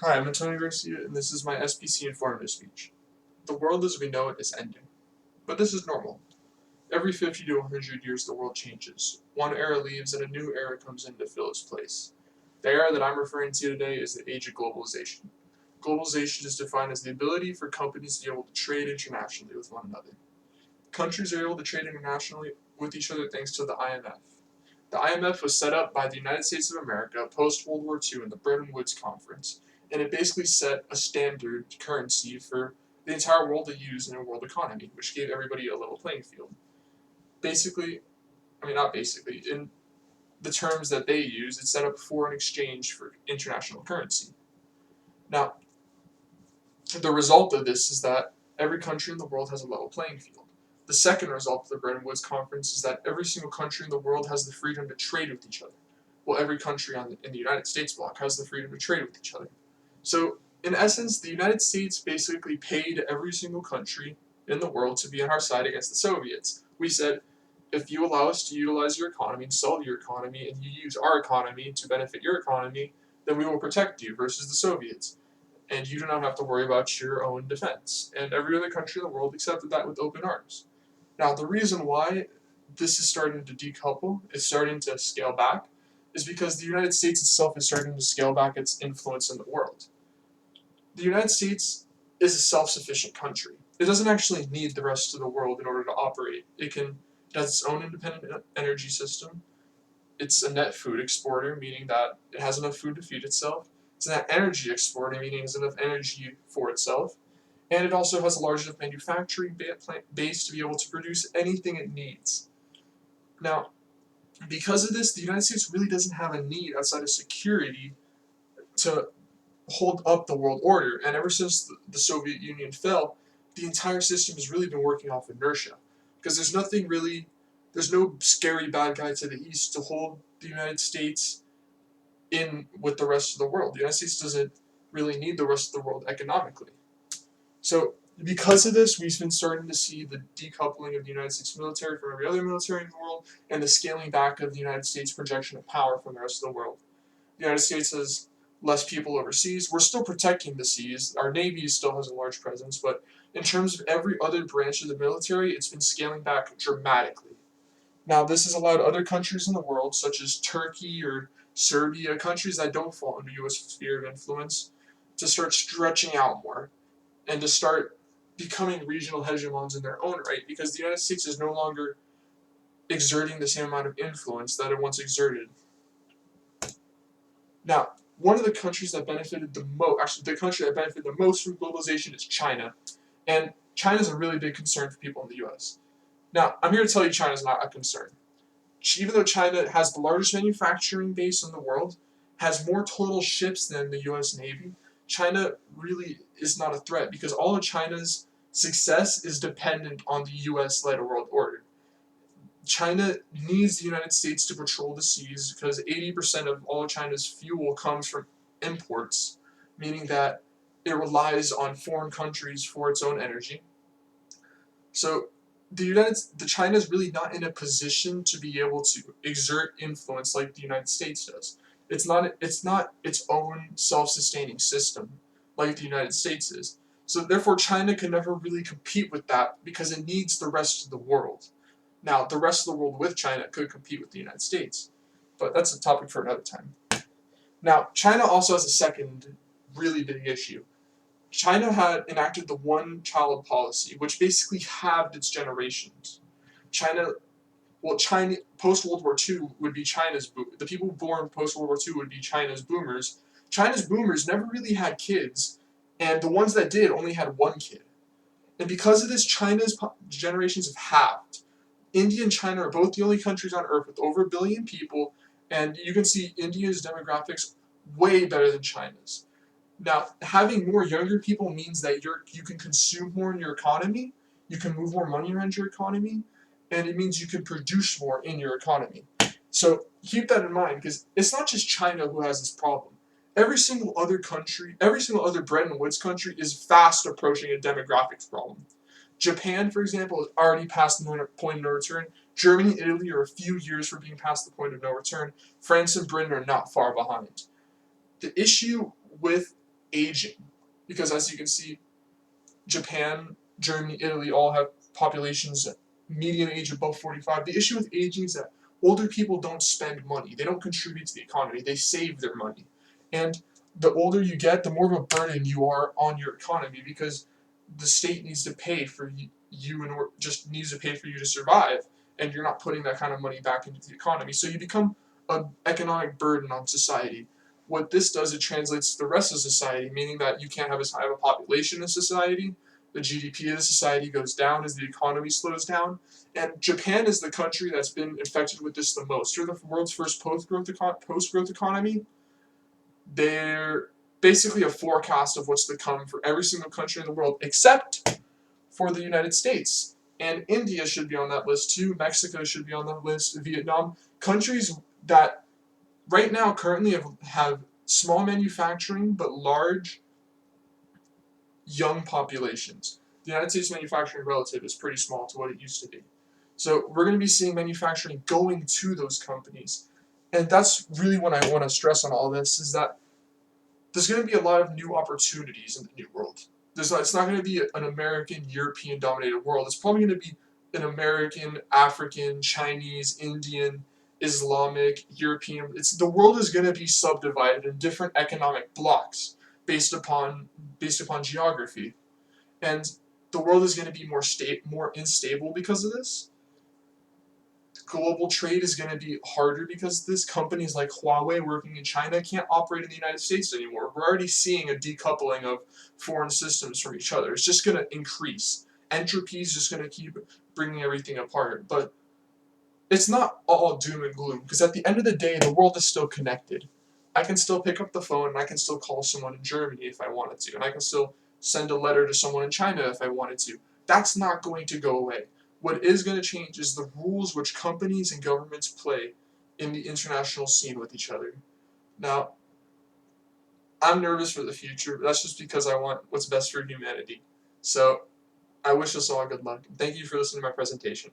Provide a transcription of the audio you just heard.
Hi, I'm Antonio Garcia, and this is my SPC Informative speech. The world as we know it is ending. But this is normal. Every 50 to 100 years, the world changes. One era leaves, and a new era comes in to fill its place. The era that I'm referring to today is the age of globalization. Globalization is defined as the ability for companies to be able to trade internationally with one another. Countries are able to trade internationally with each other thanks to the IMF. The IMF was set up by the United States of America post-World War II in the Bretton Woods Conference, and it basically set a standard currency for the entire world to use in a world economy, which gave everybody a level playing field. Basically, not basically, in the terms that they use, it set up foreign exchange for international currency. Now, the result of this is that every country in the world has a level playing field. The second result of the Bretton Woods Conference is that every single country in the world has the freedom to trade with each other. Well, every country in the United States bloc has the freedom to trade with each other. So, in essence, the United States basically paid every single country in the world to be on our side against the Soviets. We said, if you allow us to utilize your economy and sell your economy, and you use our economy to benefit your economy, then we will protect you versus the Soviets. And you do not have to worry about your own defense. And every other country in the world accepted that with open arms. Now, the reason why this is starting to decouple, is starting to scale back, is because the United States itself is starting to scale back its influence in the world. The United States is a self-sufficient country. It doesn't actually need the rest of the world in order to operate. It has its own independent energy system. It's a net food exporter, meaning that it has enough food to feed itself. It's a net energy exporter, meaning it has enough energy for itself. And it also has a large enough manufacturing base to be able to produce anything it needs. Now, because of this, the United States really doesn't have a need outside of security to hold up the world order. And ever since the Soviet Union fell, the entire system has really been working off inertia. Because there's no scary bad guy to the east to hold the United States in with the rest of the world. The United States doesn't really need the rest of the world economically. So because of this, we've been starting to see the decoupling of the United States military from every other military in the world, and the scaling back of the United States projection of power from the rest of the world. The United States has less people overseas. We're still protecting the seas. Our Navy still has a large presence, but in terms of every other branch of the military, it's been scaling back dramatically. Now, this has allowed other countries in the world, such as Turkey or Serbia, countries that don't fall under U.S. sphere of influence, to start stretching out more and to start becoming regional hegemons in their own right, because the United States is no longer exerting the same amount of influence that it once exerted. Now, one of the countries that benefited the most, actually the country that benefited the most from globalization is China. And China is a really big concern for people in the US. Now, I'm here to tell you China is not a concern. Even though China has the largest manufacturing base in the world, has more total ships than the US Navy, China really is not a threat because all of China's success is dependent on the US-led world order. China needs the United States to patrol the seas because 80% of all of China's fuel comes from imports, meaning that it relies on foreign countries for its own energy. So the China is really not in a position to be able to exert influence like the United States does. It's not its own self-sustaining system like the United States is. So therefore China can never really compete with that because it needs the rest of the world. Now, the rest of the world with China could compete with the United States, but that's a topic for another time. Now, China also has a second really big issue. China had enacted the one-child policy, which basically halved its generations. China post-World War II would be the people born post-World War II would be China's boomers. China's boomers never really had kids, and the ones that did only had one kid. And because of this, China's generations have halved. India and China are both the only countries on Earth with over 1 billion people, and you can see India's demographics way better than China's. Now, having more younger people means that you can consume more in your economy, you can move more money around your economy, and it means you can produce more in your economy. So keep that in mind, because it's not just China who has this problem. Every single other country, every single other Bretton Woods country is fast approaching a demographics problem. Japan, for example, has already passed the point of no return. Germany and Italy are a few years from being past the point of no return. France and Britain are not far behind. The issue with aging. Because as you can see, Japan, Germany, Italy all have populations median age above 45. The issue with aging is that older people don't spend money. They don't contribute to the economy. They save their money. And the older you get, the more of a burden you are on your economy because the state needs to pay for you and just needs to pay for you to survive. And you're not putting that kind of money back into the economy. So you become an economic burden on society. What this does, it translates to the rest of society, meaning that you can't have as high of a population in society. The GDP of the society goes down as the economy slows down. And Japan is the country that's been infected with this the most. They're the world's first post-growth economy. They're basically a forecast of what's to come for every single country in the world, except for the United States. And India should be on that list too. Mexico should be on that list. Vietnam. Countries that right now currently have small manufacturing but large young populations. The United States manufacturing relative is pretty small to what it used to be. So we're going to be seeing manufacturing going to those companies. And that's really what I want to stress on all this is that there's going to be a lot of new opportunities in the new world. It's not going to be an American, European dominated world. It's probably going to be an American, African, Chinese, Indian, Islamic, European. The world is going to be subdivided in different economic blocks based upon geography, and the world is going to be more unstable because of this. Global trade is going to be harder because of this. Companies like Huawei working in China can't operate in the United States anymore. We're already seeing a decoupling of foreign systems from each other. It's just going to increase. Entropy is just going to keep bringing everything apart. But it's not all doom and gloom because at the end of the day, the world is still connected. I can still pick up the phone and I can still call someone in Germany if I wanted to, and I can still send a letter to someone in China if I wanted to. That's not going to go away. What is going to change is the rules which companies and governments play in the international scene with each other. Now, I'm nervous for the future, but that's just because I want what's best for humanity. So, I wish us all good luck. Thank you for listening to my presentation.